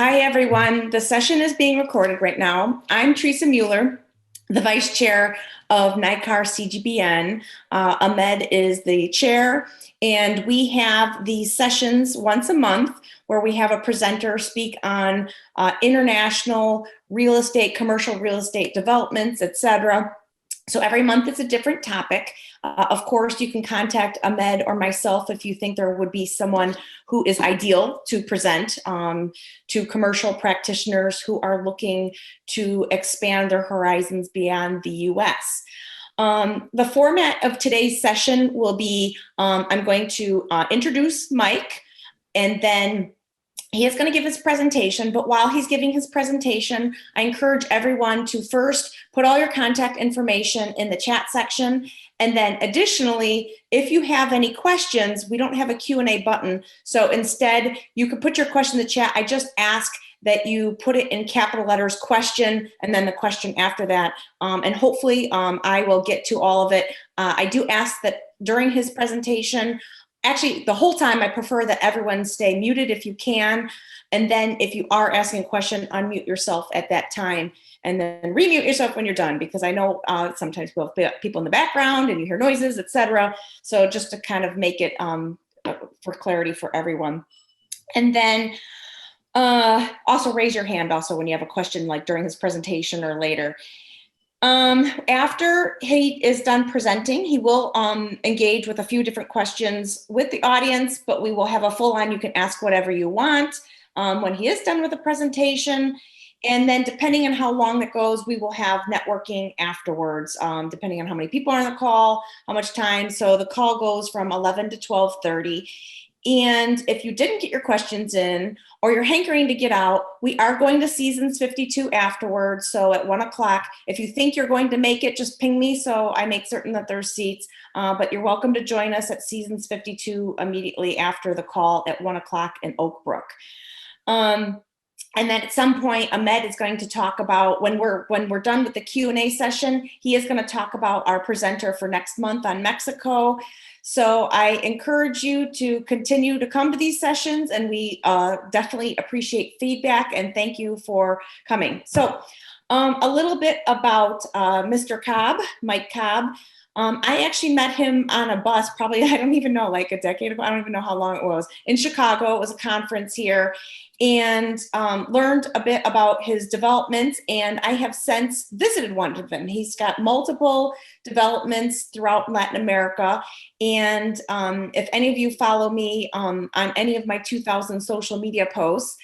Hi, everyone. The session is being recorded right now. I'm Teresa Mueller, the Vice Chair of NICAR CGBN. Ahmed is the Chair, and we have these sessions once a month where we have a presenter speak on international real estate, commercial real estate developments, etc. So every month it's a different topic. Of course, you can contact Ahmed or myself if you think there would be someone who is ideal to present to commercial practitioners who are looking to expand their horizons beyond the US. The format of today's session will be, I'm going to introduce Mike, and then he is going to give his presentation, but while he's giving his presentation, I encourage everyone to first put all your contact information in the chat section. And then additionally, if you have any questions, we don't have a Q&A button. So instead, you could put your question in the chat. I just ask that you put it in capital letters, question, and then the question after that. And hopefully I will get to all of it. I do ask that during his presentation, actually, the whole time, I prefer that everyone stay muted if you can. And then if you are asking a question, unmute yourself at that time and then remute yourself when you're done, because I know sometimes we'll have people in the background and you hear noises, etc. So just to kind of make it for clarity for everyone. And then also raise your hand also when you have a question, like during his presentation or later. After he is done presenting, he will engage with a few different questions with the audience, but we will have a full on, you can ask whatever you want when he is done with the presentation. And then depending on how long that goes, we will have networking afterwards, depending on how many people are on the call, how much time. So the call goes from 11 to 12:30. And if you didn't get your questions in or you're hankering to get out, we are going to Seasons 52 afterwards. So at 1 o'clock, if you think you're going to make it, just ping me so I make certain that there's seats. But you're welcome to join us at Seasons 52 immediately after the call at 1 o'clock in Oak Brook. And then at some point, Ahmed is going to talk about, when we're done with the Q&A session, he is going to talk about our presenter for next month on Mexico. So I encourage you to continue to come to these sessions, and we definitely appreciate feedback, and thank you for coming. So a little bit about Mr. Cobb, Mike Cobb. I actually met him on a bus, probably, I don't even know, like a decade ago. I don't even know how long it was. In Chicago, it was a conference here, and learned a bit about his developments. And I have since visited one of them. He's got multiple developments throughout Latin America. And if any of you follow me on any of my 2000 social media posts,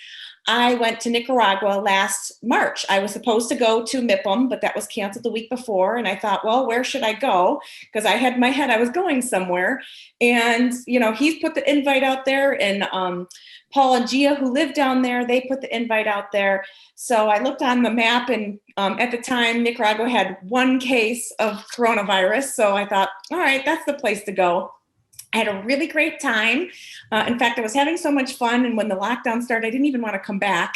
I went to Nicaragua last March. I was supposed to go to MIPIM, but that was canceled the week before. And I thought, well, where should I go? Because I had in my head I was going somewhere. And, you know, he's put the invite out there, and Paul and Gia, who live down there, they put the invite out there. So I looked on the map, and at the time, Nicaragua had 1 case of coronavirus. So I thought, all right, that's the place to go. I had a really great time. In fact, I was having so much fun. And when the lockdown started, I didn't even want to come back.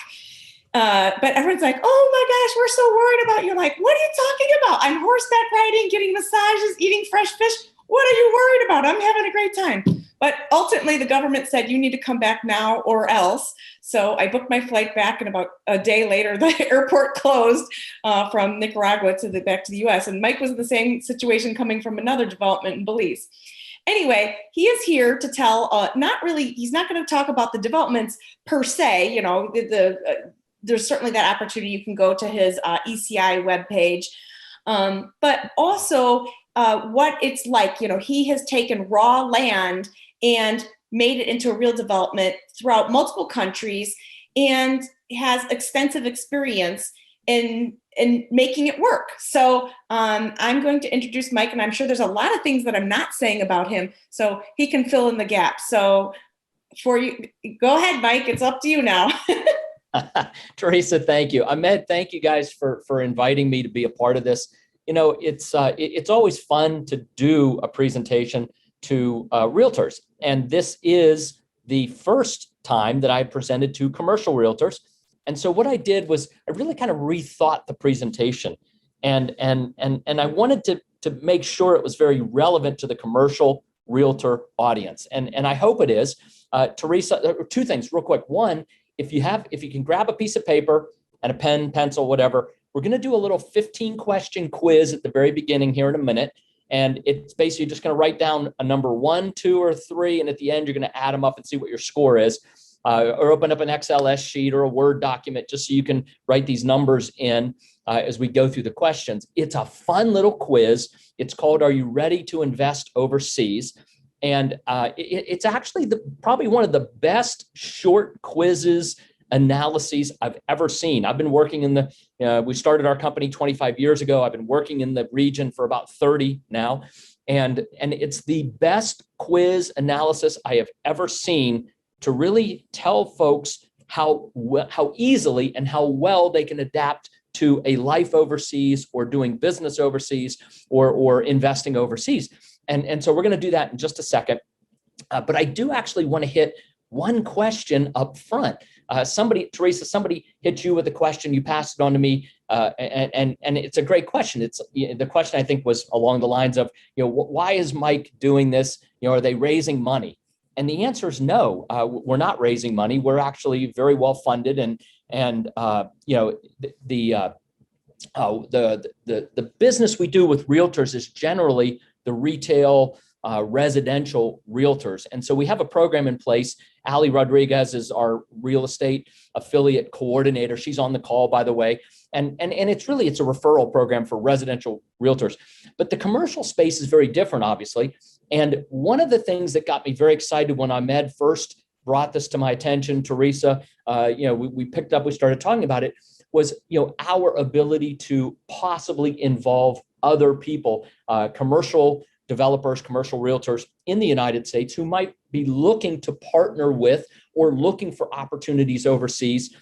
But everyone's like, oh my gosh, we're so worried about you. Like, what are you talking about? I'm horseback riding, getting massages, eating fresh fish. What are you worried about? I'm having a great time. But ultimately, the government said, you need to come back now or else. So I booked my flight back, and about a day later, the airport closed from Nicaragua back to the US. And Mike was in the same situation, coming from another development in Belize. Anyway, he is here to tell, he's not going to talk about the developments per se. You know, there's certainly that opportunity. You can go to his ECI webpage, but also what it's like. You know, he has taken raw land and made it into a real development throughout multiple countries, and has extensive experience in making it work. So I'm going to introduce Mike, and I'm sure there's a lot of things that I'm not saying about him, so he can fill in the gaps. So for you, go ahead, Mike, it's up to you now. Teresa, thank you. Ahmed, thank you guys for inviting me to be a part of this. You know, it's always fun to do a presentation to realtors. And this is the first time that I presented to commercial realtors. And so what I did was I really kind of rethought the presentation, and I wanted to make sure it was very relevant to the commercial realtor audience. And I hope it is. Teresa, 2 things real quick. One, if you can grab a piece of paper and a pen, pencil, whatever, we're going to do a little 15-question quiz at the very beginning here in a minute. And it's basically just going to write down a number 1, 2, or 3. And at the end, you're going to add them up and see what your score is. Or open up an XLS sheet or a Word document just so you can write these numbers in as we go through the questions. It's a fun little quiz. It's called, Are You Ready to Invest Overseas? And it's actually probably one of the best short quizzes analyses I've ever seen. I've been working in we started our company 25 years ago. I've been working in the region for about 30 now. And it's the best quiz analysis I have ever seen to really tell folks how easily and how well they can adapt to a life overseas or doing business overseas or investing overseas. And so we're going to do that in just a second. But I do actually want to hit one question up front. Teresa, somebody hit you with a question, you passed it on to me, and it's a great question. It's the question I think was along the lines of, why is Mike doing this? Are they raising money? And the answer is no. We're not raising money. We're actually very well funded, and the business we do with realtors is generally the retail residential realtors. And so we have a program in place. Ali Rodriguez is our real estate affiliate coordinator. She's on the call, by the way. And it's a referral program for residential realtors. But the commercial space is very different, obviously. And one of the things that got me very excited when Ahmed first brought this to my attention, Teresa, we started talking about it, was, our ability to possibly involve other people, commercial developers, commercial realtors in the United States who might be looking to partner with or looking for opportunities overseas.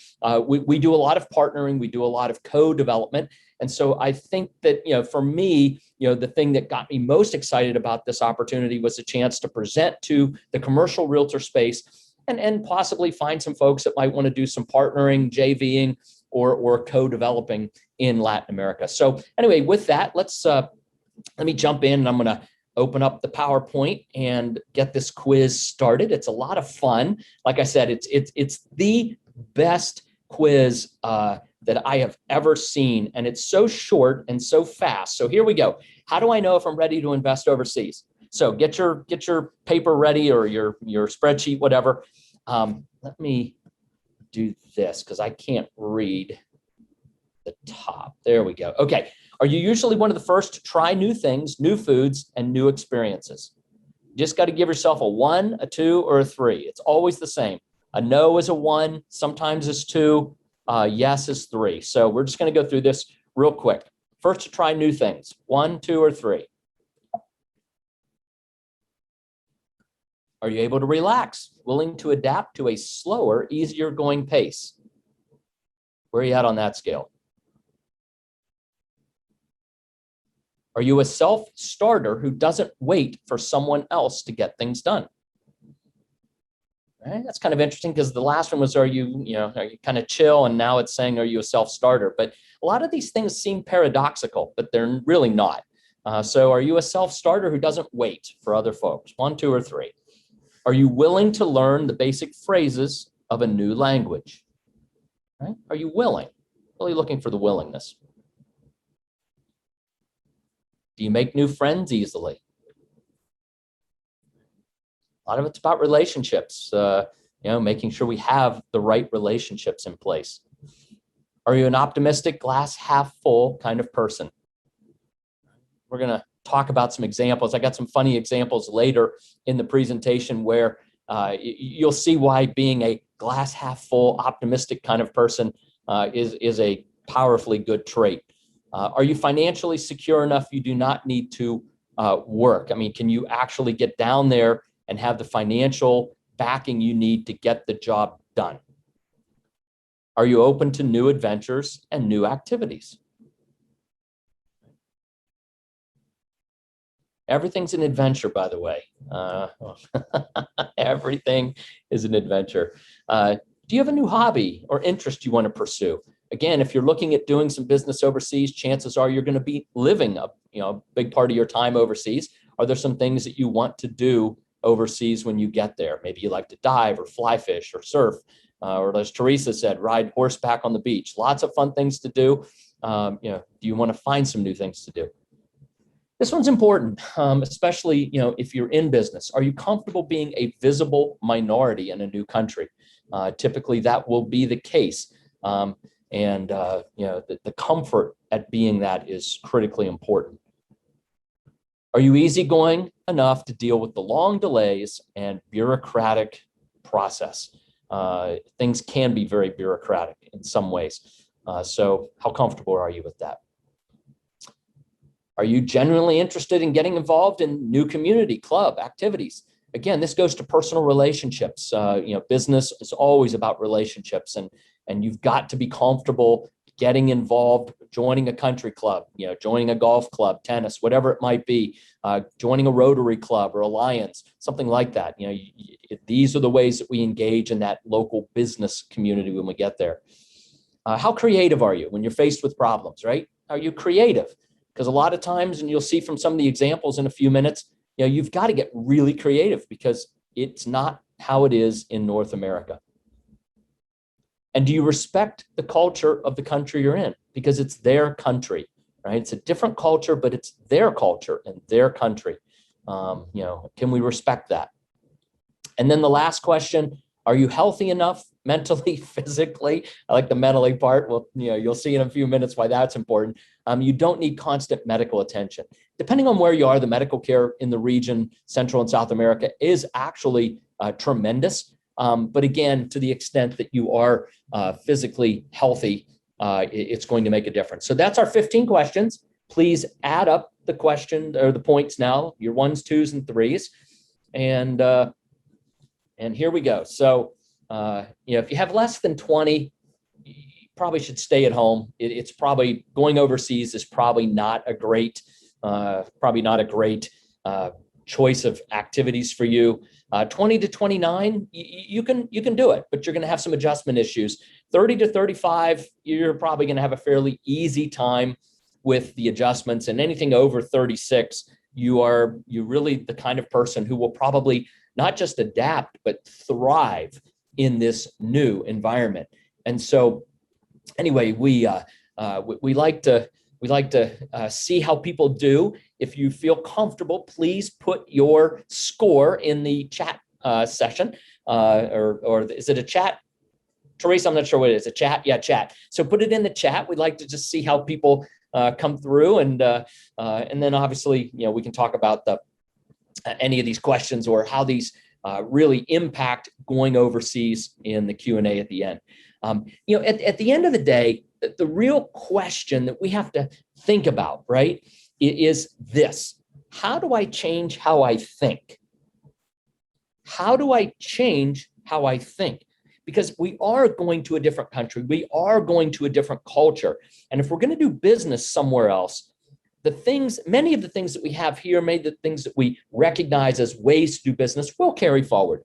We do a lot of partnering. We do a lot of co-development. And so I think that, for me, the thing that got me most excited about this opportunity was a chance to present to the commercial realtor space and possibly find some folks that might want to do some partnering, JVing, or co-developing in Latin America. So anyway, with that, let me jump in, and I'm going to open up the PowerPoint and get this quiz started. It's a lot of fun. Like I said, it's the best quiz that I have ever seen, and it's so short and so fast. So here we go. How do I know if I'm ready to invest overseas? So get your paper ready or your spreadsheet, whatever. Let me do this because I can't read the top. There we go. Okay. Are you usually one of the first to try new things, new foods, and new experiences? You just got to give yourself a 1, a 2, or a 3. It's always the same. A no is a 1, sometimes is 2, yes is 3. So we're just going to go through this real quick. First to try new things, 1, 2, or 3. Are you able to relax, willing to adapt to a slower, easier going pace? Where are you at on that scale? Are you a self-starter who doesn't wait for someone else to get things done? Right? That's kind of interesting because the last one was, are you kind of chill? And now it's saying, are you a self-starter? But a lot of these things seem paradoxical, but they're really not. So are you a self-starter who doesn't wait for other folks? 1, 2, or 3. Are you willing to learn the basic phrases of a new language? Right? Are you willing? Really looking for the willingness. Do you make new friends easily? A lot of it's about relationships, making sure we have the right relationships in place. Are you an optimistic, glass half full kind of person? We're going to talk about some examples. I got some funny examples later in the presentation where you'll see why being a glass half full, optimistic kind of person is a powerfully good trait. Are you financially secure enough you do not need to work? I mean, can you actually get down there and have the financial backing you need to get the job done? Are you open to new adventures and new activities? Everything's an adventure, by the way. Everything is an adventure. Do you have a new hobby or interest you want to pursue? Again, if you're looking at doing some business overseas, chances are you're going to be living a big part of your time overseas. Are there some things that you want to do overseas when you get there? Maybe you like to dive or fly fish or surf. or as Teresa said, ride horseback on the beach. Lots of fun things to do. Do you want to find some new things to do? This one's important, especially, if you're in business. Are you comfortable being a visible minority in a new country? Typically, that will be the case. The comfort at being that is critically important. Are you easygoing enough to deal with the long delays and bureaucratic process? Things can be very bureaucratic in some ways. So how comfortable are you with that? Are you genuinely interested in getting involved in new community club activities? Again, this goes to personal relationships. Business is always about relationships, and you've got to be comfortable getting involved, joining a country club, joining a golf club, tennis, whatever it might be, joining a Rotary club or Alliance, something like that. These are the ways that we engage in that local business community when we get there. How creative are you when you're faced with problems, right? Are you creative? Because a lot of times, and you'll see from some of the examples in a few minutes, you've got to get really creative because it's not how it is in North America. And do you respect the culture of the country you're in? Because it's their country, right? It's a different culture, but it's their culture and their country. Can we respect that? And then the last question, are you healthy enough mentally, physically? I like the mentally part. Well, you'll see in a few minutes why that's important. You don't need constant medical attention. Depending on where you are, the medical care in the region, Central and South America, is actually tremendous. But again, to the extent that you are physically healthy, it's going to make a difference. So that's our 15 questions. Please add up the question or the points now, your 1s, 2s, and 3s. And here we go. So, if you have less than 20, you probably should stay at home. It's probably going overseas is probably not a great choice of activities for you. 20 to 29, you can do it, but you're going to have some adjustment issues. 30 to 35, you're probably going to have a fairly easy time with the adjustments, and anything over 36, you're really the kind of person who will probably not just adapt, but thrive in this new environment. And so anyway, we like to see how people do. If you feel comfortable, please put your score in the chat session, or is it a chat? Teresa, I'm not sure what it is. A chat? Yeah, chat. So put it in the chat. We'd like to just see how people come through, and then obviously, we can talk about any of these questions or how these really impact going overseas in the Q&A at the end. At the end of the day, the real question that we have to think about, right, is this: how do I change how I think? How do I change how I think? Because we are going to a different country. We are going to a different culture. And if we're going to do business somewhere else, many of the things that we have here, many of the things that we recognize as ways to do business will carry forward,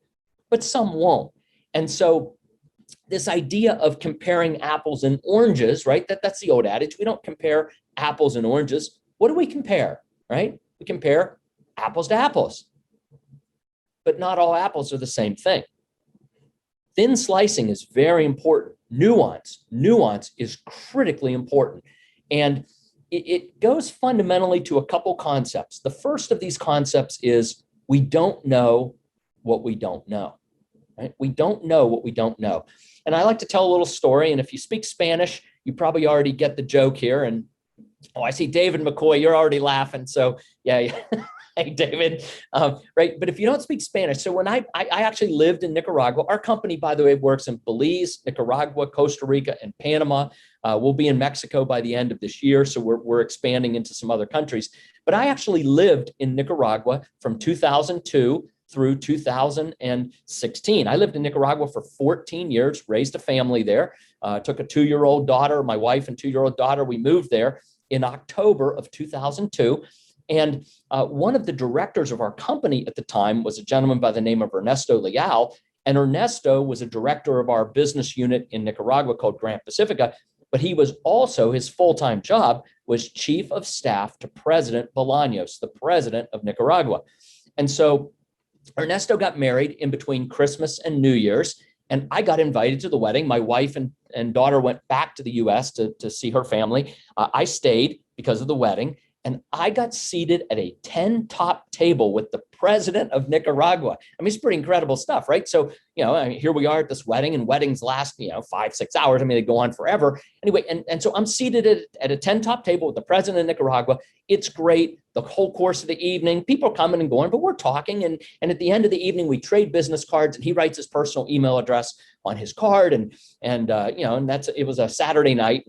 but some won't. And so this idea of comparing apples and oranges, right? That's the old adage. We don't compare apples and oranges. What do we compare, right? We compare apples to apples. But not all apples are the same thing. Thin slicing is very important. Nuance is critically important. And it goes fundamentally to a couple concepts. The first of these concepts is we don't know what we don't know, right? We don't know what we don't know. And I like to tell a little story. And if you speak Spanish, you probably already get the joke here. And I see David McCoy, you're already laughing. So yeah. Hey, David. Right. But if you don't speak Spanish, so when I actually lived in Nicaragua, our company, by the way, works in Belize, Nicaragua, Costa Rica, and Panama. We'll be in Mexico by the end of this year. So we're expanding into some other countries. But I actually lived in Nicaragua from 2002 through 2016. I lived in Nicaragua for 14 years, raised a family there, took a 2-year-old daughter, my wife and 2-year-old daughter. We moved there in October of 2002. And one of the directors of our company at the time was a gentleman by the name of Ernesto Leal. And Ernesto was a director of our business unit in Nicaragua called Grant Pacifica. But he was also, his full-time job was chief of staff to President Bolaños, the president of Nicaragua. And so Ernesto got married in between Christmas and New Year's. And I got invited to the wedding. My wife and daughter went back to the US to see her family. I stayed because of the wedding. And I got seated at a 10 top table with the president of Nicaragua. I mean, it's pretty incredible stuff, right? So, I mean, here we are at this wedding, and weddings last, 5-6 hours. I mean, they go on forever. Anyway, and so I'm seated at a 10 top table with the president of Nicaragua. It's great. The whole course of the evening, people are coming and going, but we're talking. And at the end of the evening, we trade business cards, and he writes his personal email address on his card. And it was a Saturday night.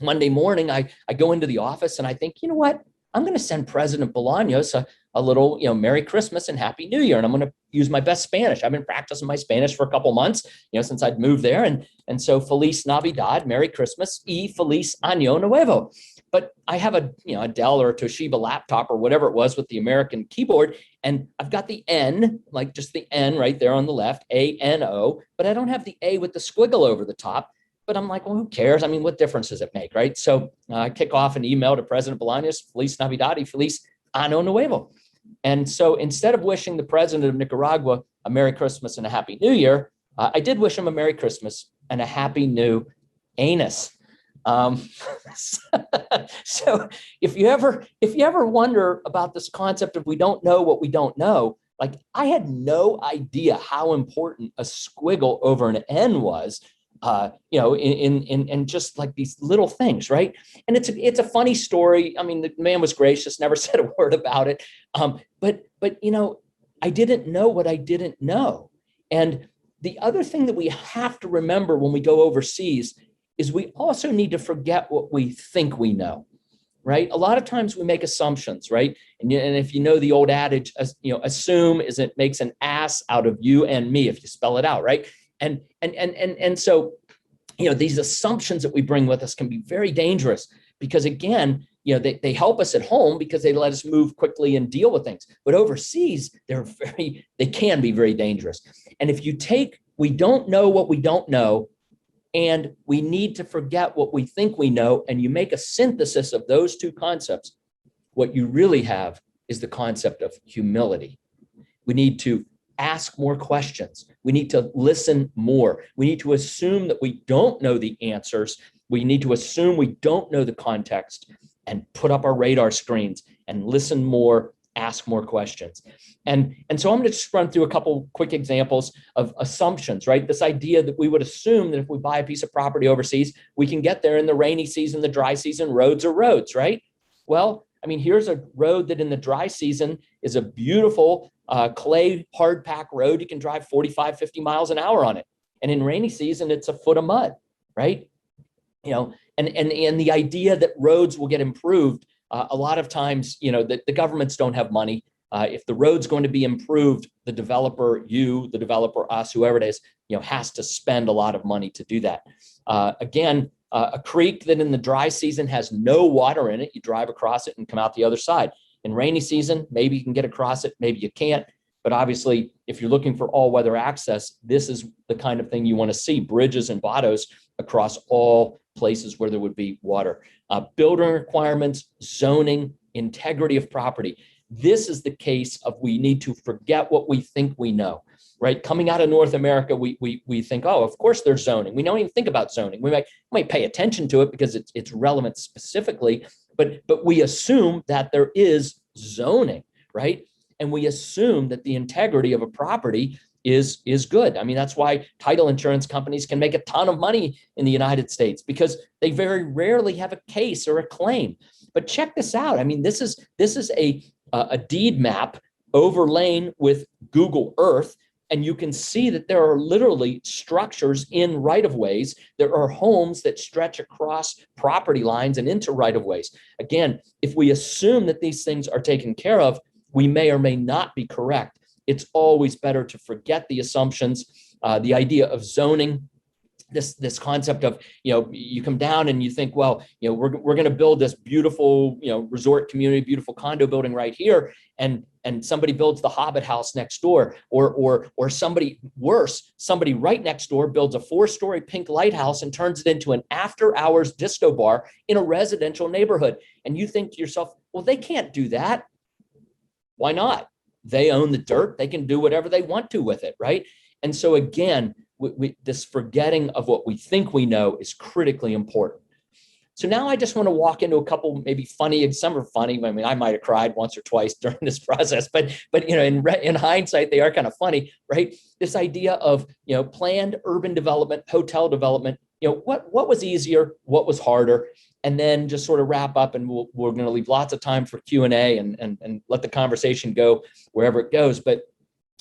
Monday morning, I go into the office and I think, you know what? I'm going to send President Bolaños a little, Merry Christmas and Happy New Year. And I'm going to use my best Spanish. I've been practicing my Spanish for a couple months, since I'd moved there. And so Feliz Navidad, Merry Christmas, y Feliz Año Nuevo. But I have a Dell or a Toshiba laptop or whatever it was with the American keyboard. And I've got the N, like just the N right there on the left, A-N-O, but I don't have the A with the squiggle over the top. But I'm like, well, who cares? I mean, what difference does it make, right? So I kick off an email to President Bolaños, Feliz Navidad y Feliz Año Nuevo. And so instead of wishing the president of Nicaragua a Merry Christmas and a Happy New Year, I did wish him a Merry Christmas and a Happy New Anus. So if you ever wonder about this concept of we don't know what we don't know, like I had no idea how important a squiggle over an N was. In just like these little things, right? And it's a funny story. I mean, the man was gracious, never said a word about it. But I didn't know what I didn't know. And the other thing that we have to remember when we go overseas is we also need to forget what we think we know, right? A lot of times we make assumptions, right? And if you know the old adage, assume is it makes an ass out of you and me if you spell it out, right? And so, these assumptions that we bring with us can be very dangerous because again, they help us at home because they let us move quickly and deal with things. But overseas, they can be very dangerous. And if you we don't know what we don't know, and we need to forget what we think we know, and you make a synthesis of those two concepts, what you really have is the concept of humility. We need to ask more questions. We need to listen more. We need to assume that we don't know the answers. We need to assume we don't know the context and put up our radar screens and listen more, ask more questions. And so I'm going to just run through a couple quick examples of assumptions, right? This idea that we would assume that if we buy a piece of property overseas, we can get there in the rainy season, the dry season, roads are roads, right? Well, I mean, here's a road that in the dry season is a beautiful clay hard pack road. You can drive 45, 50 miles an hour on it. And in rainy season, it's a foot of mud, right? And the idea that roads will get improved, a lot of times, the governments don't have money. If the road's going to be improved, the developer, the developer, us, whoever it is, has to spend a lot of money to do that. Again, a creek that in the dry season has no water in it, you drive across it and come out the other side. In rainy season, maybe you can get across it, maybe you can't. But obviously, if you're looking for all weather access, this is the kind of thing you want to see, bridges and bottos across all places where there would be water. Building requirements, zoning, integrity of property. This is the case of we need to forget what we think we know, right? Coming out of North America, we think, oh, of course there's zoning. We don't even think about zoning. We might pay attention to it because it's relevant specifically, but we assume that there is zoning, right? And we assume that the integrity of a property is good. I mean, that's why title insurance companies can make a ton of money in the United States because they very rarely have a case or a claim. But check this out. I mean, this is a deed map overlain with Google Earth. And you can see that there are literally structures in right-of-ways. There are homes that stretch across property lines and into right-of-ways. Again, if we assume that these things are taken care of, we may or may not be correct. It's always better to forget the assumptions, the idea of zoning, this concept of, you come down and you think, well, we're going to build this beautiful, resort community, beautiful condo building right here. And somebody builds the Hobbit house next door, or somebody right next door builds a 4-story pink lighthouse and turns it into an after hours disco bar in a residential neighborhood. And you think to yourself, well, they can't do that. Why not? They own the dirt. They can do whatever they want to with it, right? And so again, this forgetting of what we think we know is critically important. So now I just want to walk into a couple maybe funny, some are funny. I mean, I might have cried once or twice during this process, but in hindsight, they are kind of funny, right? This idea of planned urban development, hotel development. What was easier, what was harder, and then just sort of wrap up. And we're going to leave lots of time for Q&A and let the conversation go wherever it goes. But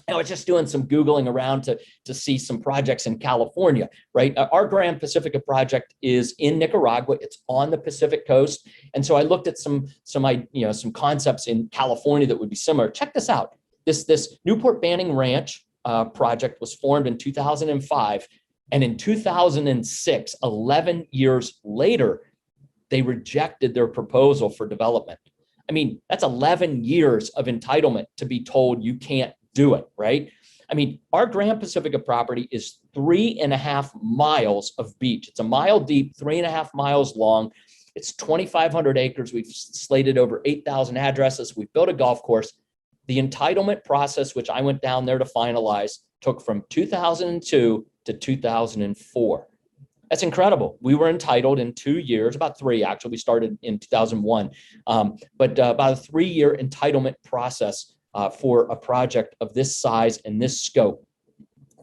I was just doing some Googling around to see some projects in California, right? Our Grand Pacifica project is in Nicaragua. It's on the Pacific coast. And so I looked at some concepts in California that would be similar. Check this out. This Newport Banning Ranch project was formed in 2005. And in 2006, 11 years later, they rejected their proposal for development. I mean, that's 11 years of entitlement to be told you can't do it, right? I mean, our Grand Pacifica property is 3.5 miles of beach. It's a mile deep, 3.5 miles long. It's 2,500 acres. We've slated over 8,000 addresses. We've built a golf course. The entitlement process, which I went down there to finalize, took from 2002 to 2004. That's incredible. We were entitled in 2 years, about 3 actually. We started in 2001, but about a 3-year entitlement process for a project of this size and this scope.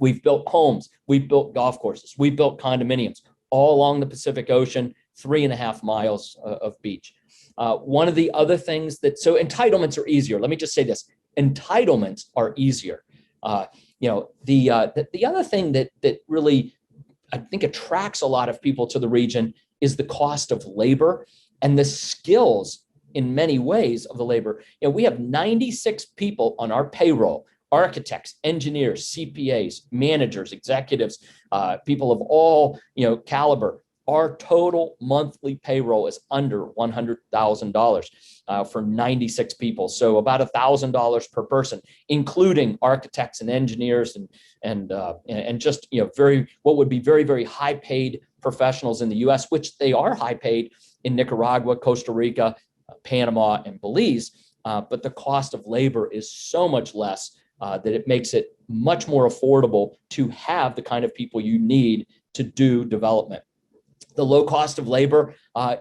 We've built homes, we've built golf courses, we've built condominiums all along the Pacific Ocean, 3.5 miles of beach. One of the other things so entitlements are easier. Let me just say this: entitlements are easier. The other thing that really I think attracts a lot of people to the region is the cost of labor and the skills in many ways of the labor. We have 96 people on our payroll: architects, engineers, CPAs, managers, executives, people of all caliber. Our total monthly payroll is under $100,000 for 96 people. So about $1,000 per person, including architects and engineers and just what would be very, very high paid professionals in the US, which they are high paid in Nicaragua, Costa Rica, Panama, and Belize. But the cost of labor is so much less that it makes it much more affordable to have the kind of people you need to do development. The low cost of labor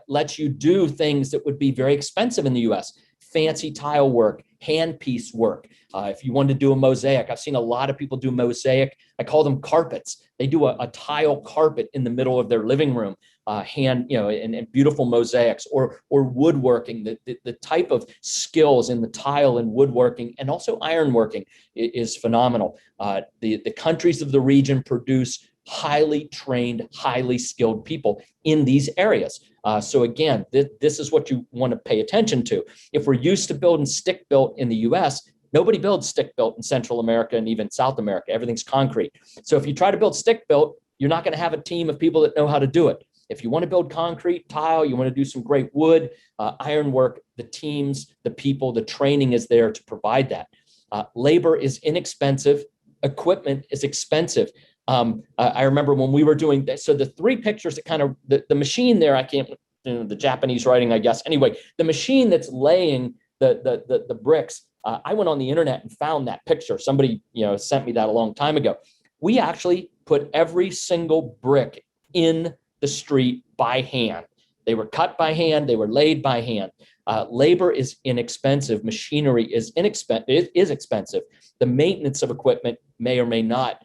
lets you do things that would be very expensive in the US: fancy tile work, hand piece work. If you want to do a mosaic, I've seen a lot of people do mosaic. I call them carpets. They do a tile carpet in the middle of their living room, and beautiful mosaics, or woodworking. The type of skills in the tile and woodworking and also ironworking is phenomenal. The countries of the region produce highly trained, highly skilled people in these areas. So again, this is what you want to pay attention to. If we're used to building stick-built in the US, nobody builds stick-built in Central America and even South America. Everything's concrete. So if you try to build stick-built, you're not going to have a team of people that know how to do it. If you want to build concrete, tile, you want to do some great wood, ironwork, the teams, the people, the training is there to provide that. Labor is inexpensive. Equipment is expensive. I remember when we were doing this, so the 3 pictures that kind of, the machine there, I can't, the Japanese writing, I guess. Anyway, the machine that's laying the bricks, I went on the internet and found that picture. Somebody, sent me that a long time ago. We actually put every single brick in the street by hand. They were cut by hand. They were laid by hand. Labor is inexpensive. Machinery is expensive. The maintenance of equipment may or may not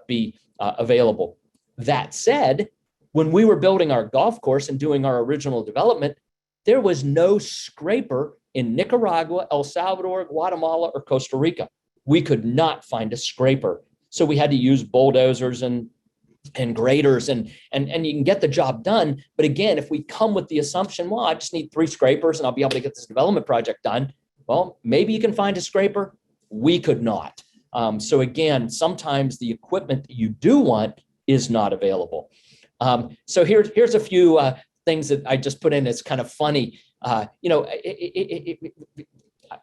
be available. That said, when we were building our golf course and doing our original development, there was no scraper in Nicaragua, El Salvador, Guatemala, or Costa Rica. We could not find a scraper. So we had to use bulldozers and graders and you can get the job done. But again, if we come with the assumption, well, I just need 3 scrapers and I'll be able to get this development project done. Well, maybe you can find a scraper. We could not. So again, sometimes the equipment that you do want is not available. So here's a few things that I just put in. It's kind of funny.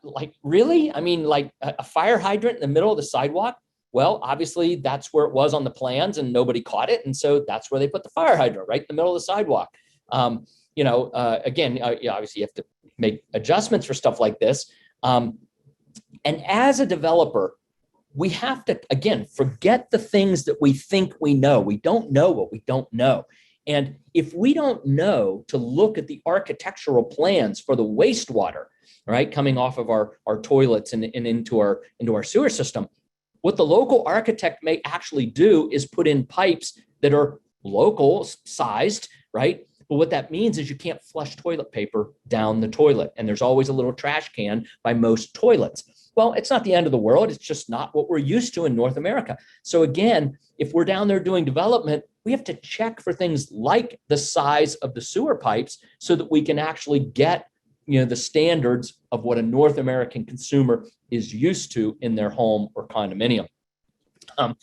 Like, really? I mean, like a fire hydrant in the middle of the sidewalk? Well, obviously that's where it was on the plans and nobody caught it. And so that's where they put the fire hydrant, right in the middle of the sidewalk. Again, obviously you have to make adjustments for stuff like this. And as a developer, we have to, again, forget the things that we think we know. We don't know what we don't know. And if we don't know to look at the architectural plans for the wastewater, right, coming off of our toilets and into our sewer system, what the local architect may actually do is put in pipes that are local sized, right? But what that means is you can't flush toilet paper down the toilet. And there's always a little trash can by most toilets. Well, it's not the end of the world. It's just not what we're used to in North America. So again, if we're down there doing development, we have to check for things like the size of the sewer pipes so that we can actually get, the standards of what a North American consumer is used to in their home or condominium. I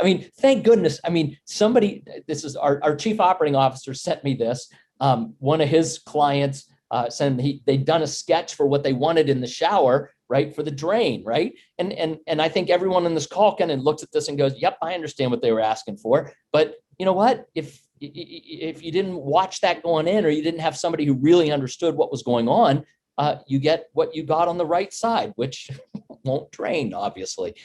mean, thank goodness. I mean, this is our chief operating officer sent me this. One of his clients sent they'd done a sketch for what they wanted in the shower, right, for the drain, right? And I think everyone in this call kind of looks at this and goes, yep, I understand what they were asking for. But you know what? If you didn't watch that going in, or you didn't have somebody who really understood what was going on, you get what you got on the right side, which won't drain, obviously.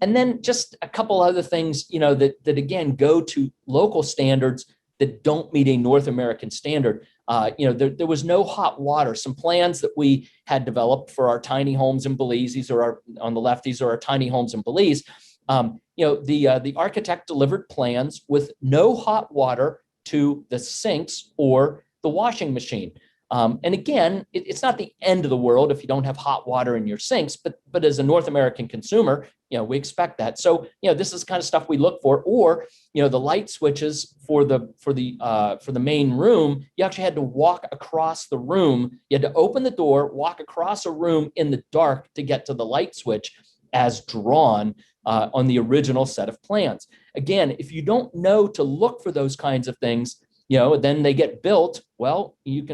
And then just a couple other things, that again go to local standards that don't meet a North American standard. There was no hot water. Some plans that we had developed for our tiny homes in Belize, these are on the left, these are our tiny homes in Belize. The architect delivered plans with no hot water to the sinks or the washing machine. And again, it's not the end of the world if you don't have hot water in your sinks, but as a North American consumer, we expect that. So, this is kind of stuff we look for. Or, the light switches for the main room, you actually had to walk across the room. You had to open the door, walk across a room in the dark to get to the light switch as drawn on the original set of plans. Again, if you don't know to look for those kinds of things, then they get built. Well, you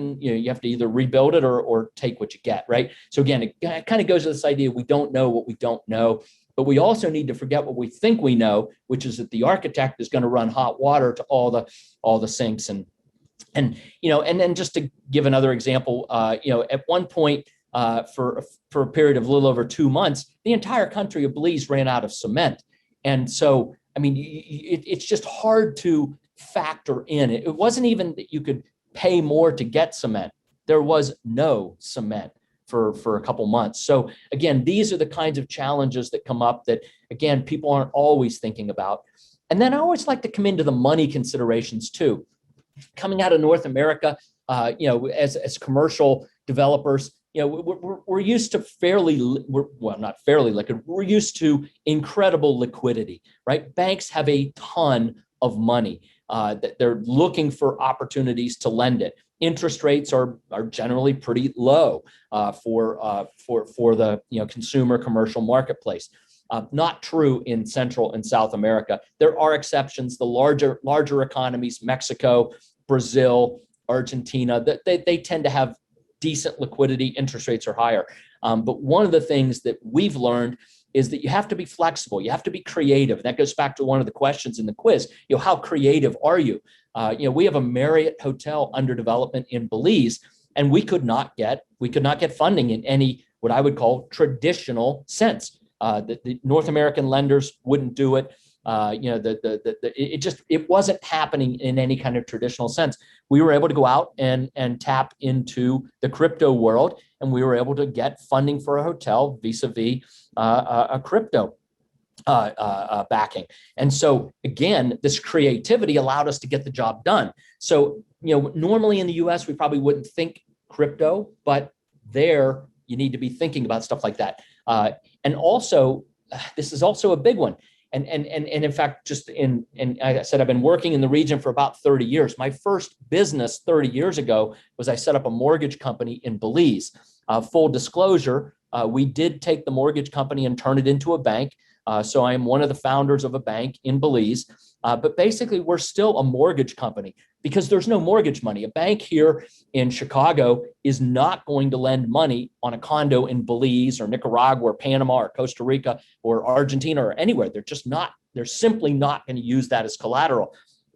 have to either rebuild it or take what you get, right? So again, it kind of goes to this idea, we don't know what we don't know, but we also need to forget what we think we know, which is that the architect is going to run hot water to all the sinks. And then just to give another example, at one point, for a period of a little over 2 months, the entire country of Belize ran out of cement. And so, I mean, it's just hard to factor in. It wasn't even that you could pay more to get cement. There was no cement for a couple months. So again, these are the kinds of challenges that come up that, again, people aren't always thinking about. And then I always like to come into the money considerations too. Coming out of North America, as commercial developers, we're used to not fairly liquid. We're used to incredible liquidity, right? Banks have a ton of money that they're looking for opportunities to lend it. Interest rates are generally pretty low for the consumer commercial marketplace. Not true in Central and South America. There are exceptions. The larger economies, Mexico, Brazil, Argentina, they tend to have decent liquidity. Interest rates are higher. But one of the things that we've learned is that you have to be flexible. You have to be creative. That goes back to one of the questions in the quiz. How creative are you? We have a Marriott hotel under development in Belize, and we could not get funding in any what I would call traditional sense. The North American lenders wouldn't do it. It wasn't happening in any kind of traditional sense. We were able to go out and tap into the crypto world, and we were able to get funding for a hotel vis-a-vis a crypto backing. And so again, this creativity allowed us to get the job done. So, normally in the US, we probably wouldn't think crypto, but there you need to be thinking about stuff like that. And also, this is also a big one. And in fact, I said, I've been working in the region for about 30 years. My first business 30 years ago was I set up a mortgage company in Belize. Full disclosure, we did take the mortgage company and turn it into a bank. So I am one of the founders of a bank in Belize. But basically, we're still a mortgage company because there's no mortgage money. A bank here in Chicago is not going to lend money on a condo in Belize or Nicaragua or Panama or Costa Rica or Argentina or anywhere. They're simply not going to use that as collateral.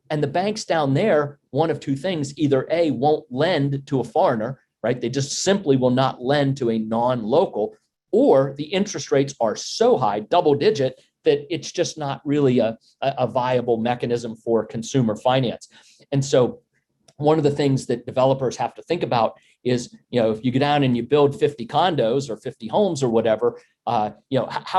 And the banks down there, one of two things, either A, won't lend to a foreigner, right? They just simply will not lend to a non-local, or the interest rates are so high, double digit, that it's just not really a viable mechanism for consumer finance. And so one of the things that developers have to think about is, if you go down and you build 50 condos or 50 homes or whatever, how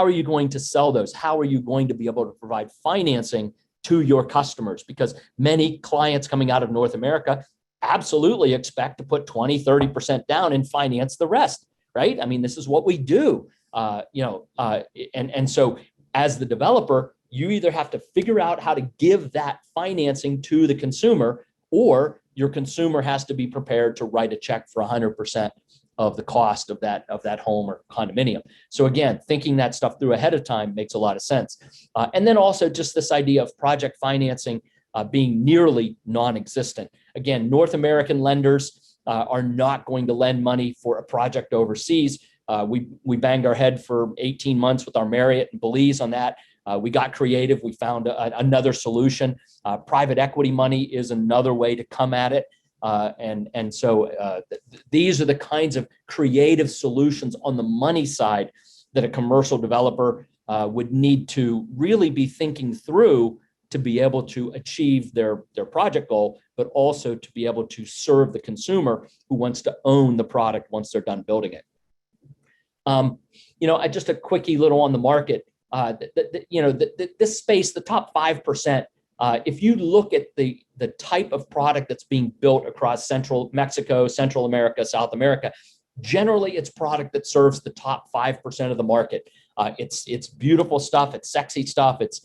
are you going to sell those? How are you going to be able to provide financing to your customers? Because many clients coming out of North America absolutely expect to put 20, 30% down and finance the rest, right? I mean, this is what we do, and so as the developer, you either have to figure out how to give that financing to the consumer, or your consumer has to be prepared to write a check for 100% of the cost of that home or condominium. So again, thinking that stuff through ahead of time makes a lot of sense. And then also just this idea of project financing being nearly non-existent. Again, North American lenders are not going to lend money for a project overseas. We banged our head for 18 months with our Marriott and Belize on that. We got creative. We found another solution. Private equity money is another way to come at it. So these are the kinds of creative solutions on the money side that a commercial developer would need to really be thinking through to be able to achieve their project goal, but also to be able to serve the consumer who wants to own the product once they're done building it. Just a quickie little on the market. This space, the top 5%, if you look at the type of product that's being built across Central Mexico, Central America, South America, generally it's product that serves the top 5% of the market. It's beautiful stuff. It's sexy stuff. It's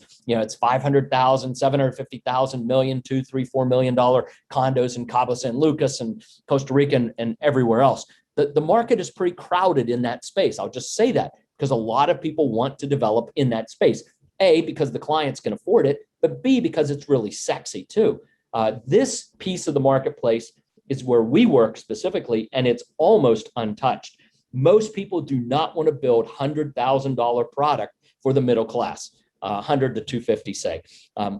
500,000, 750,000, million, $2, $3, $4 million condos in Cabo San Lucas and Costa Rica and everywhere else. The market is pretty crowded in that space. I'll just say that because a lot of people want to develop in that space. A, because the clients can afford it, but B, because it's really sexy too. This piece of the marketplace is where we work specifically, and it's almost untouched. Most people do not want to build $100,000 product for the middle class, 100 to 250, say.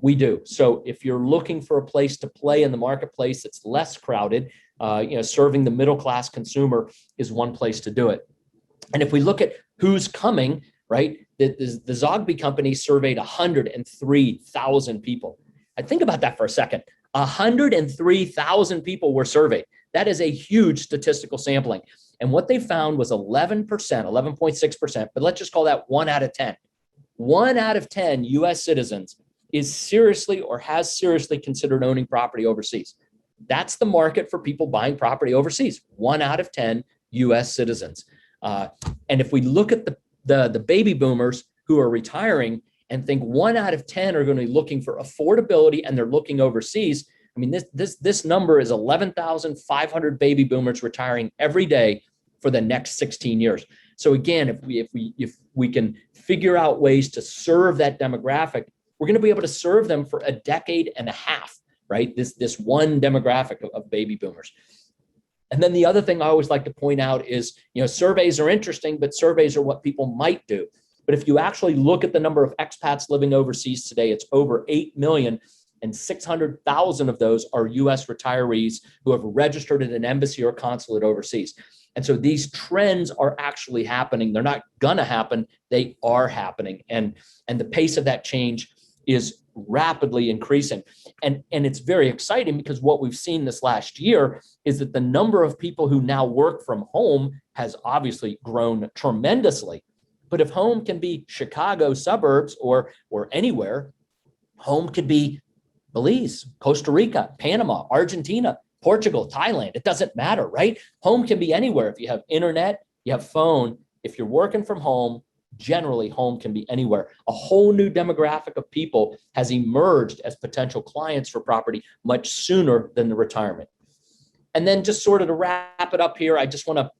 We do. So if you're looking for a place to play in the marketplace that's less crowded, serving the middle class consumer is one place to do it. And if we look at who's coming, right, the Zogby company surveyed 103,000 people. I think about that for a second. 103,000 people were surveyed. That is a huge statistical sampling. And what they found was 11%, 11.6%, but let's just call that 1 out of 10. 1 out of 10 US citizens is seriously or has seriously considered owning property overseas. That's the market for people buying property overseas. 1 out of 10 US citizens. And if we look at the baby boomers who are retiring and think 1 out of 10 are going to be looking for affordability and they're looking overseas, I mean, this number is 11,500 baby boomers retiring every day for the next 16 years. So again, if we can figure out ways to serve that demographic, we're going to be able to serve them for a decade and a half, right? This one demographic of baby boomers. And then the other thing I always like to point out is, surveys are interesting, but surveys are what people might do. But if you actually look at the number of expats living overseas today, it's over 8 million, and 600,000 of those are US retirees who have registered at an embassy or consulate overseas. And so these trends are actually happening. They're not going to happen. They are happening. And the pace of that change is rapidly increasing. And it's very exciting because what we've seen this last year is that the number of people who now work from home has obviously grown tremendously. But if home can be Chicago suburbs or anywhere, home could be Belize, Costa Rica, Panama, Argentina, Portugal, Thailand. It doesn't matter, right? Home can be anywhere. If you have internet, you have phone. If you're working from home, generally home can be anywhere. A whole new demographic of people has emerged as potential clients for property much sooner than the retirement. And then just sort of to wrap it up here, I just want to,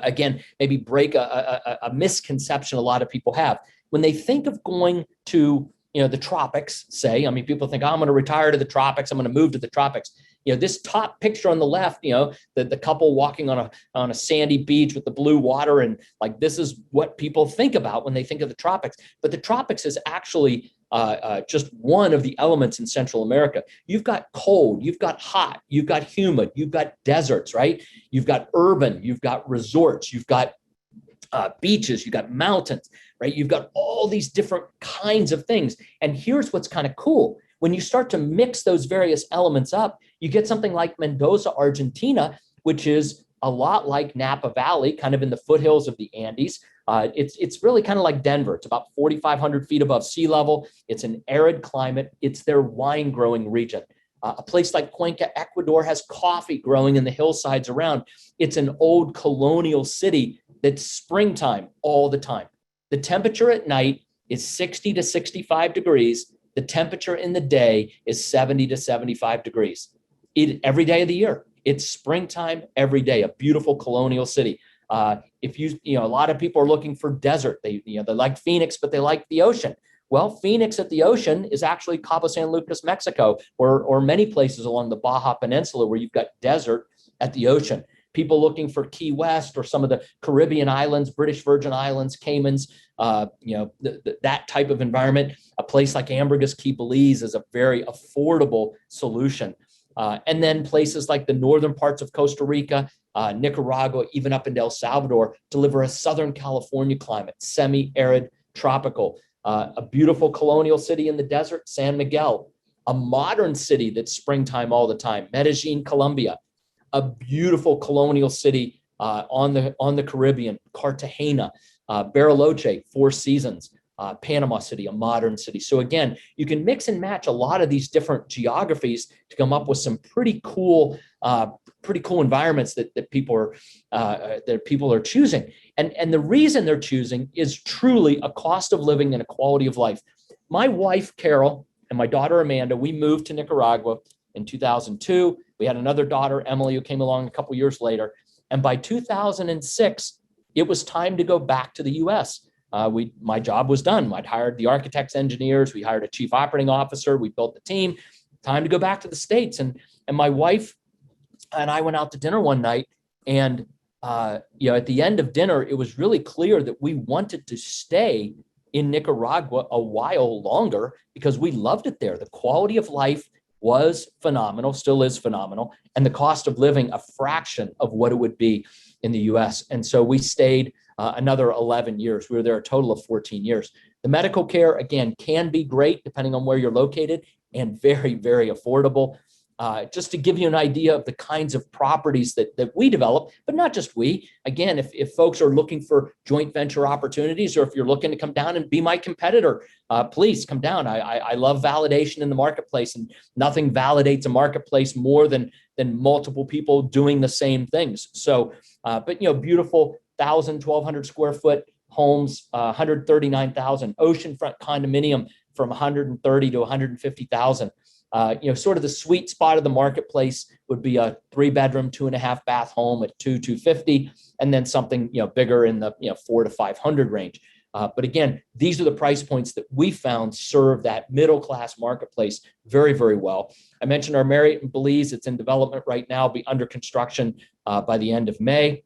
again, maybe break a misconception a lot of people have. When they think of going to the tropics, say, I mean, people think, oh, I'm going to retire to the tropics. I'm going to move to the tropics. This top picture on the left, the couple walking on a sandy beach with the blue water. And like, this is what people think about when they think of the tropics. But the tropics is actually just one of the elements in Central America. You've got cold, you've got hot, you've got humid, you've got deserts, right? You've got urban, you've got resorts, you've got beaches, you've got mountains, right? You've got all these different kinds of things. And here's what's kind of cool. When you start to mix those various elements up, you get something like Mendoza, Argentina, which is a lot like Napa Valley, kind of in the foothills of the Andes. It's really kind of like Denver. It's about 4,500 feet above sea level. It's an arid climate. It's their wine growing region. A place like Cuenca, Ecuador, has coffee growing in the hillsides around. It's an old colonial city that's springtime all the time. The temperature at night is 60 to 65 degrees. The temperature in the day is 70 to 75 degrees. Every day of the year. It's springtime every day, a beautiful colonial city. If a lot of people are looking for desert. They like Phoenix, but they like the ocean. Well, Phoenix at the ocean is actually Cabo San Lucas, Mexico, or many places along the Baja Peninsula where you've got desert at the ocean. People looking for Key West or some of the Caribbean islands, British Virgin Islands, Caymans, that type of environment. A place like Ambergris Key, Belize is a very affordable solution. And then places like the northern parts of Costa Rica, Nicaragua, even up into El Salvador, deliver a Southern California climate, semi-arid, tropical. A beautiful colonial city in the desert, San Miguel. A modern city that's springtime all the time, Medellin, Colombia. A beautiful colonial city on the Caribbean, Cartagena, Bariloche, Four Seasons, Panama City, a modern city. So again, you can mix and match a lot of these different geographies to come up with some pretty cool environments that people are choosing. And the reason they're choosing is truly a cost of living and a quality of life. My wife, Carol, and my daughter, Amanda, we moved to Nicaragua in 2002. We had another daughter, Emily, who came along a couple years later. And by 2006, it was time to go back to the US. My job was done. I'd hired the architects, engineers. We hired a chief operating officer. We built the team. Time to go back to the States. And my wife and I went out to dinner one night. And at the end of dinner, it was really clear that we wanted to stay in Nicaragua a while longer because we loved it there. The quality of life was phenomenal, still is phenomenal, and the cost of living a fraction of what it would be in the US. And so we stayed another 11 years. We were there a total of 14 years. The medical care, again, can be great depending on where you're located and very, very affordable. Just to give you an idea of the kinds of properties that we develop, but not just we. Again, if folks are looking for joint venture opportunities, or if you're looking to come down and be my competitor, please come down. I love validation in the marketplace, and nothing validates a marketplace more than multiple people doing the same things. So, but beautiful 1,000, 1,200 square foot homes, 139,000, oceanfront condominium from 130 to 150,000. Sort of the sweet spot of the marketplace would be a 3-bedroom, 2.5-bath home at $250, and then something bigger in the $400 to $500 range. But again, these are the price points that we found serve that middle class marketplace very, very well. I mentioned our Marriott in Belize. It's in development right now, be under construction by the end of May.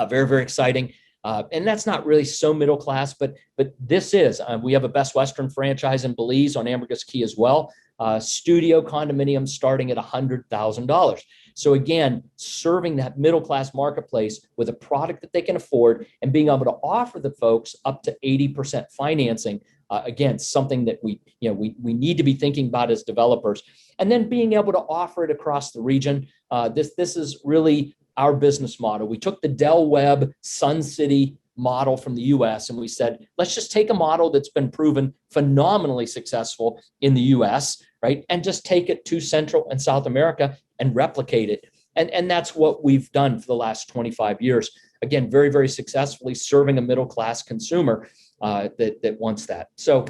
Very, very exciting. And that's not really so middle class, but this is. We have a Best Western franchise in Belize on Ambergris Key as well. Studio condominiums starting at $100,000. So again, serving that middle class marketplace with a product that they can afford and being able to offer the folks up to 80% financing. Again, something that we need to be thinking about as developers, and then being able to offer it across the region. This is really our business model. We took the Del Webb Sun City model from the US and we said, let's just take a model that's been proven phenomenally successful in the US, right? And just take it to Central and South America and replicate it. And that's what we've done for the last 25 years. Again, very, very successfully serving a middle-class consumer that wants that. So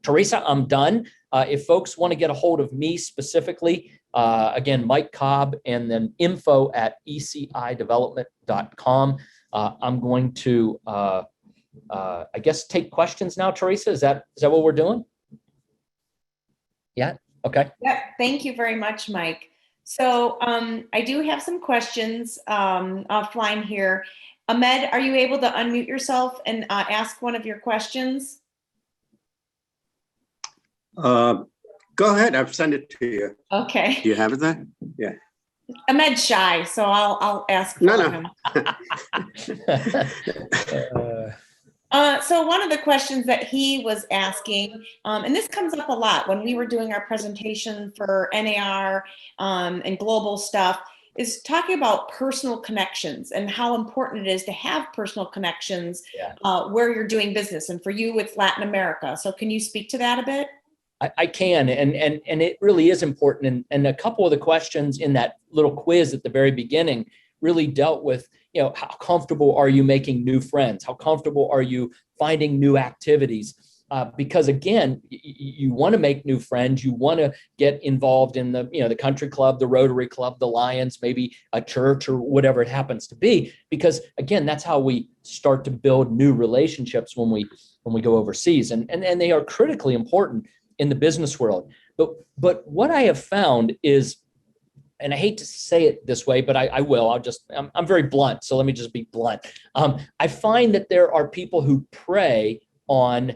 Teresa, I'm done. If folks want to get a hold of me specifically, again, Mike Cobb, and then info@ecidevelopment.com. I'm going to, I guess, take questions now, Teresa. Is that what we're doing? Yeah. Okay. Yeah. Thank you very much, Mike. So I do have some questions offline here. Ahmed, are you able to unmute yourself and ask one of your questions? Go ahead. I've sent it to you. Okay. Do you have it there? Yeah. Ahmed's shy, so I'll ask for No. him. So one of the questions that he was asking, and this comes up a lot when we were doing our presentation for NAR and global stuff, is talking about personal connections and how important it is to have personal connections where you're doing business. And for you, it's Latin America. So can you speak to that a bit? I can, and it really is important. And a couple of the questions in that little quiz at the very beginning really dealt with, how comfortable are you making new friends? How comfortable are you finding new activities? Because again, you want to make new friends. You want to get involved in the country club, the Rotary Club, the Lions, maybe a church or whatever it happens to be. Because again, that's how we start to build new relationships when we go overseas, and they are critically important in the business world. But what I have found is, and I hate to say it this way, but I will, I'm very blunt. So let me just be blunt. I find that there are people who prey on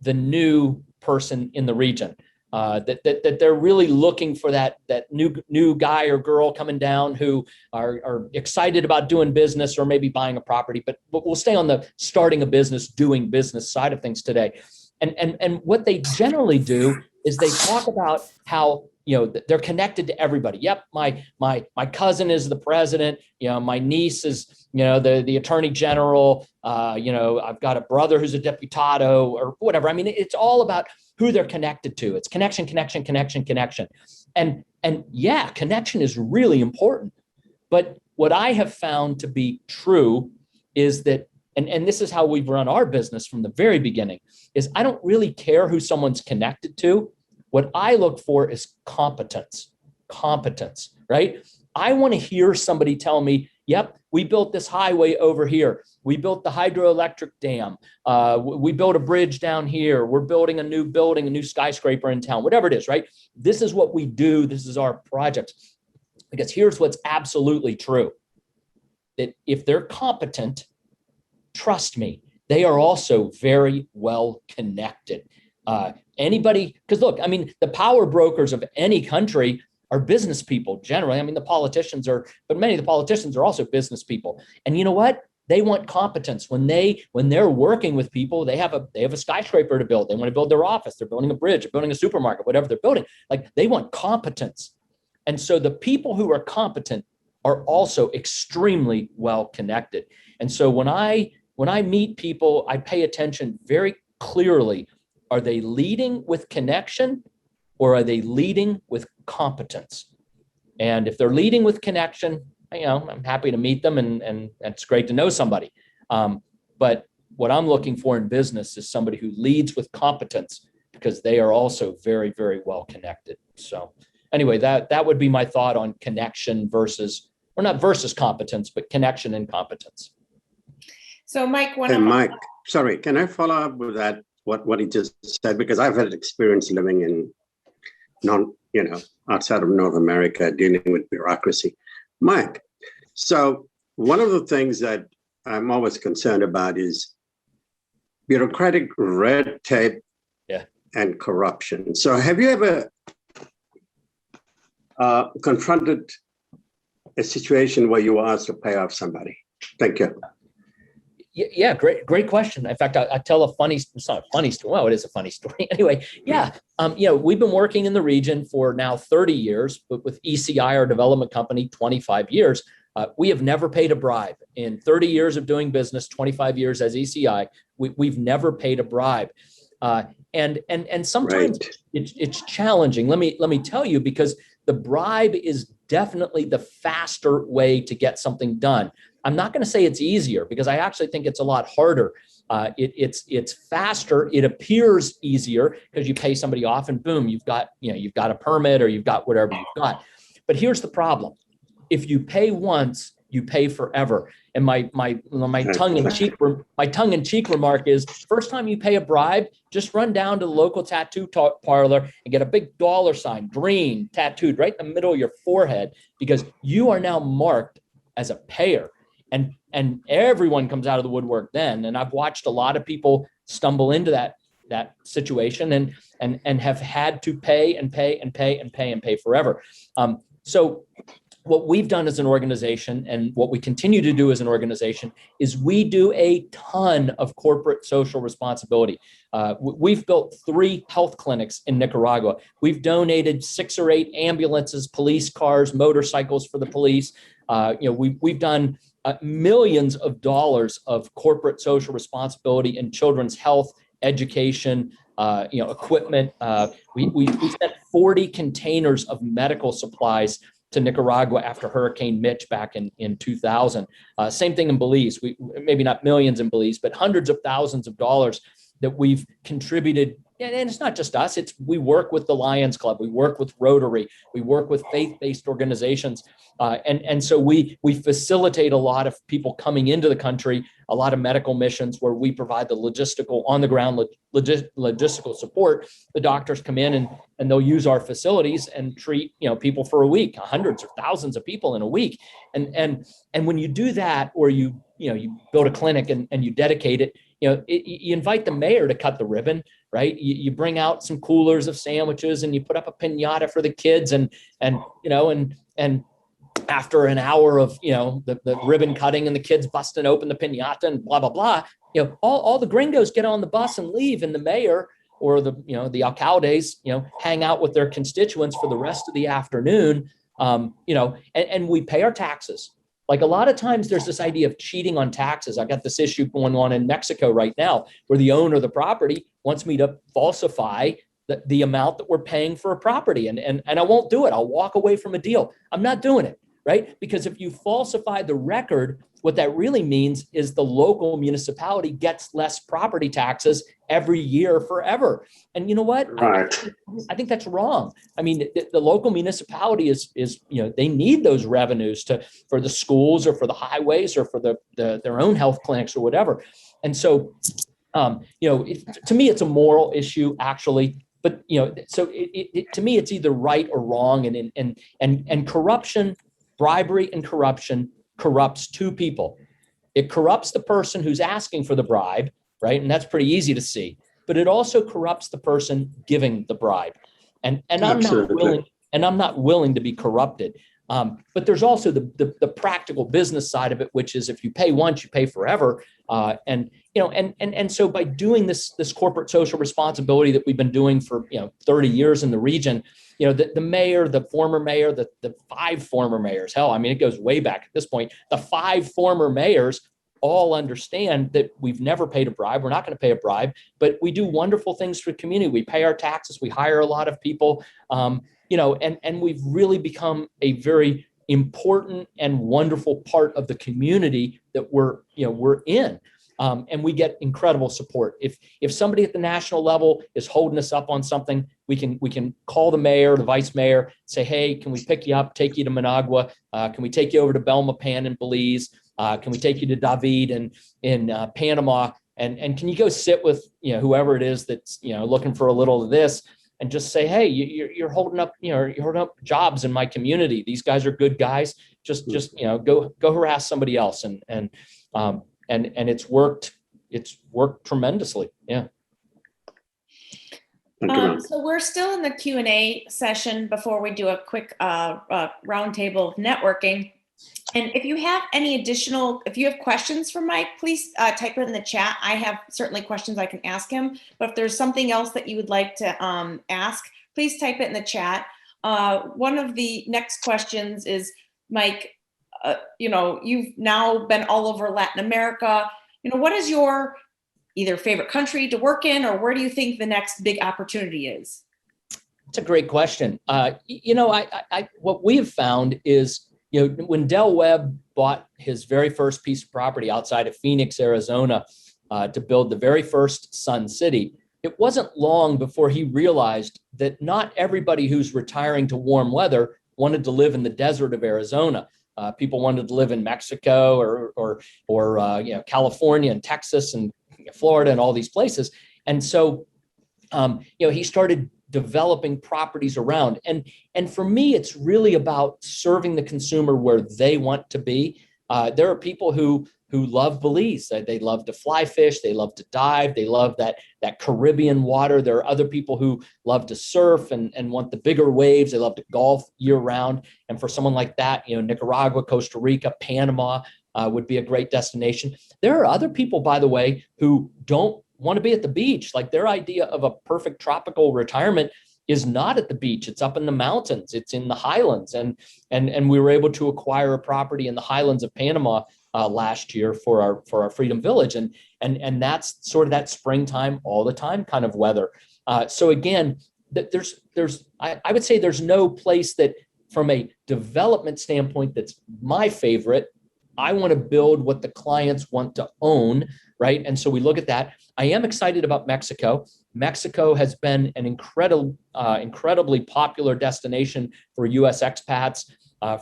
the new person in the region, that they're really looking for that new guy or girl coming down who are excited about doing business or maybe buying a property, but we'll stay on the starting a business, doing business side of things today. And what they generally do is they talk about how, they're connected to everybody. Yep. My cousin is the president. My niece is, the attorney general. I've got a brother who's a deputado or whatever. I mean, it's all about who they're connected to. It's connection. And yeah, connection is really important. But what I have found to be true is that, and this is how we've run our business from the very beginning, is I don't really care who someone's connected to. What I look for is competence, right? I want to hear somebody tell me, yep, we built this highway over here. We built the hydroelectric dam. We built a bridge down here. We're building a new building, a new skyscraper in town, whatever it is, right? This is what we do. This is our project. Because here's what's absolutely true, that if they're competent, trust me, they are also very well connected. Anybody, because look, I mean, the power brokers of any country are business people generally. I mean, but many of the politicians are also business people. And you know what? They want competence. When they're working with people, they have a skyscraper to build. They want to build their office. They're building a bridge, they're building a supermarket, whatever they're building. Like, they want competence. And so the people who are competent are also extremely well connected. And so when I meet people, I pay attention very clearly. Are they leading with connection or are they leading with competence? And if they're leading with connection, I'm happy to meet them and it's great to know somebody. But what I'm looking for in business is somebody who leads with competence, because they are also very, very well connected. So anyway, that would be my thought on connection versus competence, but connection and competence. So Mike, Mike, sorry, can I follow up with that? What he just said, because I've had experience living in outside of North America, dealing with bureaucracy. Mike, so one of the things that I'm always concerned about is bureaucratic red tape and corruption. So have you ever confronted a situation where you were asked to pay off somebody? Thank you. Yeah, great question. In fact, I tell it's not a funny story. Well, it is a funny story. Anyway, yeah. We've been working in the region for now 30 years, but with ECI, our development company, 25 years. We have never paid a bribe. In 30 years of doing business, 25 years as ECI, we've never paid a bribe. And sometimes it's challenging. Let me tell you, because the bribe is definitely the faster way to get something done. I'm not going to say it's easier, because I actually think it's a lot harder. It's faster. It appears easier because you pay somebody off and boom, you've got a permit or you've got whatever you've got. But here's the problem. If you pay once, you pay forever. And my tongue in cheek remark is, first time you pay a bribe, just run down to the local tattoo parlor and get a big $ green tattooed right in the middle of your forehead, because you are now marked as a payer. And everyone comes out of the woodwork then. And I've watched a lot of people stumble into that that situation and have had to pay and pay and pay and pay and pay forever. So what we've done as an organization and what we continue to do as an organization is we do a ton of corporate social responsibility. We've built 3 health clinics in Nicaragua. We've donated 6 or 8 ambulances, police cars, motorcycles for the police. We've done millions of dollars of corporate social responsibility in children's health, education, equipment. We sent 40 containers of medical supplies to Nicaragua after Hurricane Mitch back in 2000. Same thing in Belize. We maybe not millions in Belize, but hundreds of thousands of dollars that we've contributed. And it's not just us. We work with the Lions Club. We work with Rotary. We work with faith-based organizations. And so we facilitate a lot of people coming into the country, a lot of medical missions where we provide the logistical, on the ground logistical support. The doctors come in and they'll use our facilities and treat, people for a week, hundreds or thousands of people in a week. And when you do that, or you build a clinic and you dedicate it, you invite the mayor to cut the ribbon, right? You bring out some coolers of sandwiches and you put up a piñata for the kids and after an hour of, the ribbon cutting and the kids busting open the piñata and blah, blah, blah, all the gringos get on the bus and leave, and the mayor or the alcaldes, hang out with their constituents for the rest of the afternoon, and we pay our taxes. Like a lot of times there's this idea of cheating on taxes. I got this issue going on in Mexico right now where the owner of the property wants me to falsify the amount that we're paying for a property. And I won't do it. I'll walk away from a deal. I'm not doing it, right? Because if you falsify the record, what that really means is the local municipality gets less property taxes every year forever. And you know what? Right. I think that's wrong. I mean, the local municipality is they need those revenues for the schools or for the highways or for their own health clinics or whatever. And so, to me, it's a moral issue, actually. But so to me, it's either right or wrong. And corruption, bribery, and corruption corrupts 2 people. It corrupts the person who's asking for the bribe, right? And that's pretty easy to see. But it also corrupts the person giving the bribe. And I'm not willing to be corrupted. But there's also the practical business side of it, which is if you pay once, you pay forever. And so by doing this corporate social responsibility that we've been doing for 30 years in the region, the mayor, the former mayor, the 5 former mayors, hell, I mean, it goes way back at this point. The 5 former mayors all understand that we've never paid a bribe. We're not going to pay a bribe, but we do wonderful things for the community. We pay our taxes. We hire a lot of people, and we've really become a very important and wonderful part of the community that we're in. And we get incredible support. If somebody at the national level is holding us up on something, we can call the mayor, the vice mayor, say, hey, can we pick you up, take you to Managua? Can we take you over to Belmopan in Belize? Can we take you to David in Panama? And can you go sit with whoever it is that's looking for a little of this, and just say, hey, you're holding up you're holding up jobs in my community. These guys are good guys. Just go harass somebody else, and it's worked tremendously. Yeah. So we're still in the Q&A session before we do a quick roundtable of networking. And if you have if you have questions for Mike, please type it in the chat. I have certainly questions I can ask him, but if there's something else that you would like to ask, please type it in the chat. One of the next questions is, Mike, you've now been all over Latin America. What is your either favorite country to work in, or where do you think the next big opportunity is? It's a great question. What we have found is, when Del Webb bought his very first piece of property outside of Phoenix, Arizona, to build the very first Sun City, it wasn't long before he realized that not everybody who's retiring to warm weather wanted to live in the desert of Arizona. People wanted to live in Mexico or California and Texas and Florida and all these places. And so, he started developing properties around. And for me, it's really about serving the consumer where they want to be. There are people who who love Belize. They love to fly fish. They love to dive. They love that Caribbean water. There are other people who love to surf and want the bigger waves. They love to golf year round. And for someone like that, Nicaragua, Costa Rica, Panama would be a great destination. There are other people, by the way, who don't want to be at the beach. Like, their idea of a perfect tropical retirement is not at the beach. It's up in the mountains. It's in the highlands. And we were able to acquire a property in the highlands of Panama last year for our Freedom Village. And that's sort of that springtime, all the time kind of weather. So again, I would say there's no place that, from a development standpoint, that's my favorite. I want to build what the clients want to own, right? And so we look at that. I am excited about Mexico. Mexico has been an incredibly popular destination for U.S. expats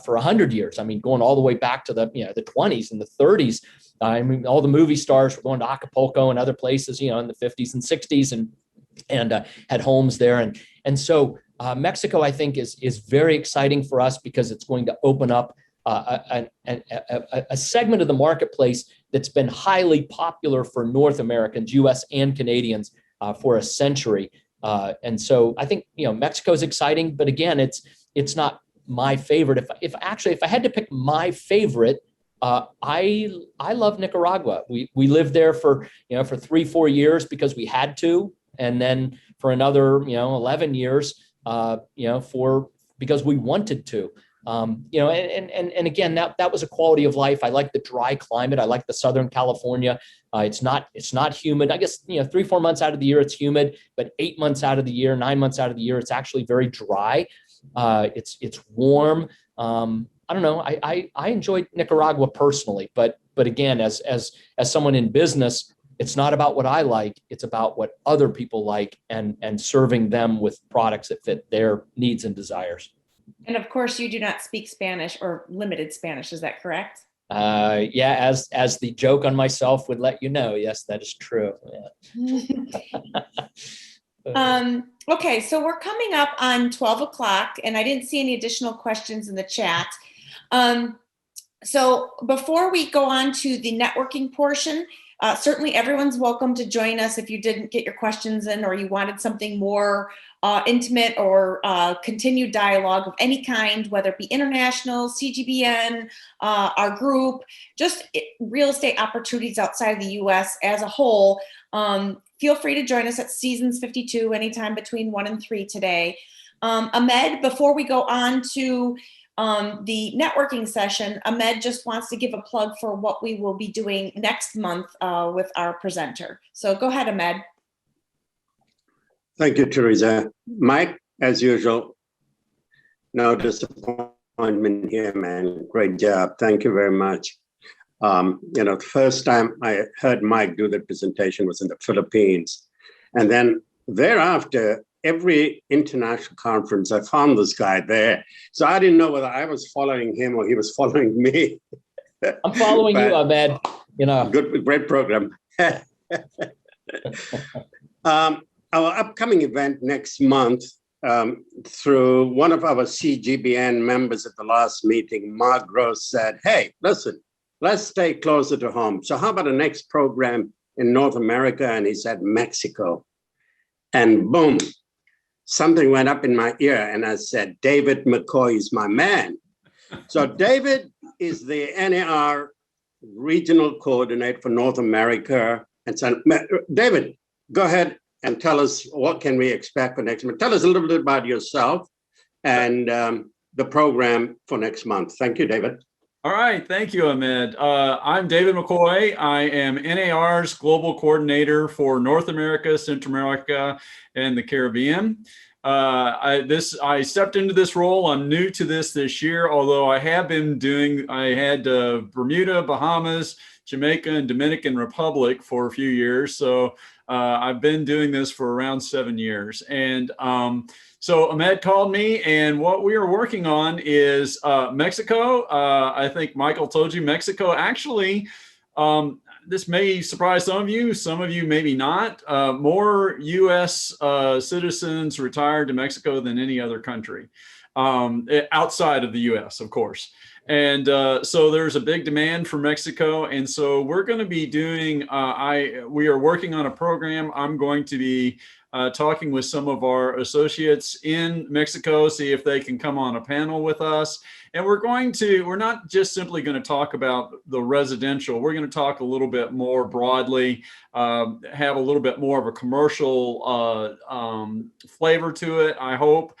for 100 years. I mean, going all the way back to the 20s and the 30s. I mean, all the movie stars were going to Acapulco and other places, in the 50s and 60s, and had homes there. And so Mexico, I think, is very exciting for us because it's going to open up a segment of the marketplace that's been highly popular for North Americans, U.S. and Canadians, for a century. And so I think, Mexico is exciting, but again, it's not my favorite. If I had to pick my favorite, I love Nicaragua. We lived there for 3-4 years because we had to, and then for another 11 years because we wanted to. And again, that was a quality of life. I like the dry climate. I like the Southern California. It's not humid. I guess 3-4 months out of the year it's humid, but 8 months out of the year, 9 months out of the year, it's actually very dry. It's warm. I don't know. I enjoyed Nicaragua personally, but again, as someone in business, it's not about what I like. It's about what other people like, and serving them with products that fit their needs and desires. And of course, you do not speak Spanish, or limited Spanish. Is that correct? Yeah, as the joke on myself would let you know. Yes, that is true. Yeah. Okay, so we're coming up on 12 o'clock, and I didn't see any additional questions in the chat. So before we go on to the networking portion, certainly everyone's welcome to join us if you didn't get your questions in, or you wanted something more intimate, or continued dialogue of any kind, whether it be international, CGBN, our group, just real estate opportunities outside of the U.S. as a whole. Feel free to join us at Seasons 52 anytime between 1 and 3 today. Ahmed, before we go on to the networking session, Ahmed just wants to give a plug for what we will be doing next month with our presenter. So go ahead, Ahmed. Thank you, Teresa. Mike, as usual, no disappointment here, man. Great job. Thank you very much. The first time I heard Mike do the presentation was in the Philippines. And then thereafter, every international conference, I found this guy there. So I didn't know whether I was following him or he was following me. I'm following you, Ahmed. Good, great program. Our upcoming event next month, through one of our CGBN members at the last meeting, Mark Gross, said, hey, listen, let's stay closer to home. So how about the next program in North America? And he said, Mexico. And boom, something went up in my ear, and I said, David McCoy is my man. So David is the NICAR regional coordinator for North America. And so, David, go ahead and tell us, what can we expect for next month? Tell us a little bit about yourself and the program for next month. Thank you, David. All right. Thank you, Ahmed. I'm David McCoy. I am NAR's global coordinator for North America, Central America, and the Caribbean. I stepped into this role. I'm new to this year, although I had Bermuda, Bahamas, Jamaica, and Dominican Republic for a few years. So I've been doing this for around 7 years. And so Ahmed called me, and what we are working on is Mexico. I think Michael told you Mexico actually, this may surprise some of you maybe not. More U.S. Citizens retired to Mexico than any other country, outside of the U.S., of course. And so there's a big demand for Mexico. And so we're going to be doing, we are working on a program. I'm going to be talking with some of our associates in Mexico, see if they can come on a panel with us. And we're not just simply going to talk about the residential. We're going to talk a little bit more broadly, have a little bit more of a commercial flavor to it, I hope.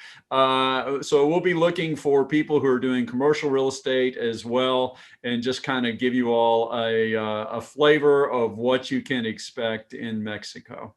So we'll be looking for people who are doing commercial real estate as well, and just kind of give you all a flavor of what you can expect in Mexico.